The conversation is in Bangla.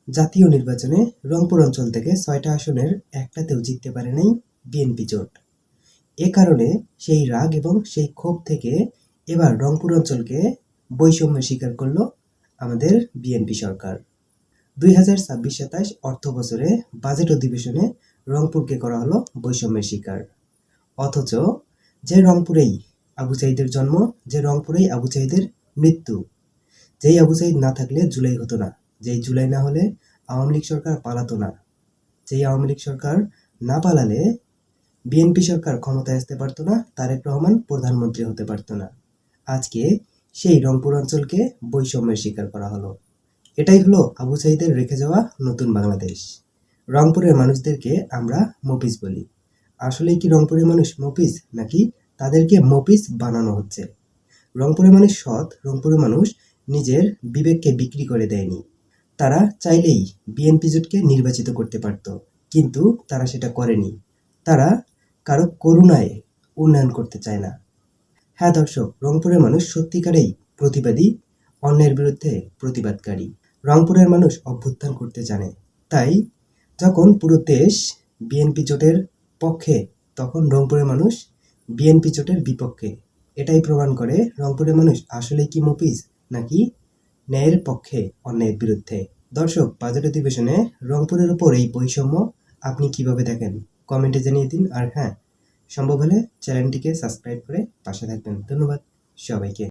জাতীয় নির্বাচনে রংপুর অঞ্চল থেকে ৬টা আসনের একটাতেও জিততে পারে নাই বিএনপি জোট। এ কারণে সেই রাগ এবং সেই ক্ষোভ থেকে এবার রংপুর অঞ্চলকে বৈষম্যের শিকার করল আমাদের বিএনপি সরকার। ২০২৬-২৭ অর্থবছরে বাজেট অধিবেশনে রংপুরকে করা হলো বৈষম্যের শিকার। অথচ যে রংপুরেই আবু সাঈদের জন্ম, যে রংপুরেই আবু সাঈদের মৃত্যু, যেই আবু সাঈদ না থাকলে জুলাই হতো না, যেই জুলাই না হলে আওয়ামী লীগ সরকার পালাতো না, যেই আওয়ামী লীগ সরকার না পালালে বিএনপি সরকার ক্ষমতায় আসতে পারতো না, তারেক রহমান প্রধানমন্ত্রী হতে পারতো না। আজকে সেই রংপুর অঞ্চলকে বৈষম্যের শিকার করা হলো। এটাই হলো আবু সাঈদের রেখে যাওয়া নতুন বাংলাদেশ। রংপুরের মানুষদেরকে আমরা মফিজ বলি। আসলেই কি রংপুরের মানুষ মফিজ, নাকি তাদেরকে মফিজ বানানো হচ্ছে? রংপুরের মানুষ সৎ, রংপুরের মানুষ নিজের বিবেককে বিক্রি করে দেয়নি। তারা চাইলেই বিএনপি জোটকে নির্বাচিত করতে পারত, কিন্তু তারা সেটা করেনি। তারা কারো করুণায় উন্নয়ন করতে চায় না। হ্যাঁ দর্শক, রংপুরের মানুষ সত্যিকারেই প্রতিবাদী, অন্যের বিরুদ্ধে প্রতিবাদকারী। রংপুরের মানুষ অভ্যুত্থান করতে জানে। তাই যখন পুরো দেশ বিএনপি জোটের পক্ষে, তখন রংপুরের মানুষ বিএনপি জোটের বিপক্ষে। এটাই প্রমাণ করে রংপুরের মানুষ আসলে কি মফিজ, নাকি ন্যায়ের পক্ষে অন্যায়ের বিরুদ্ধে। দর্শক, বাজেট অধিবেশনে রংপুরের উপর এই বৈষম্য আপনি কিভাবে দেখেন কমেন্টে জানিয়ে দিন। আর হ্যাঁ, সম্ভব হলে চ্যানেলটিকে সাবস্ক্রাইব করে পাশে থাকবেন। ধন্যবাদ সবাইকে।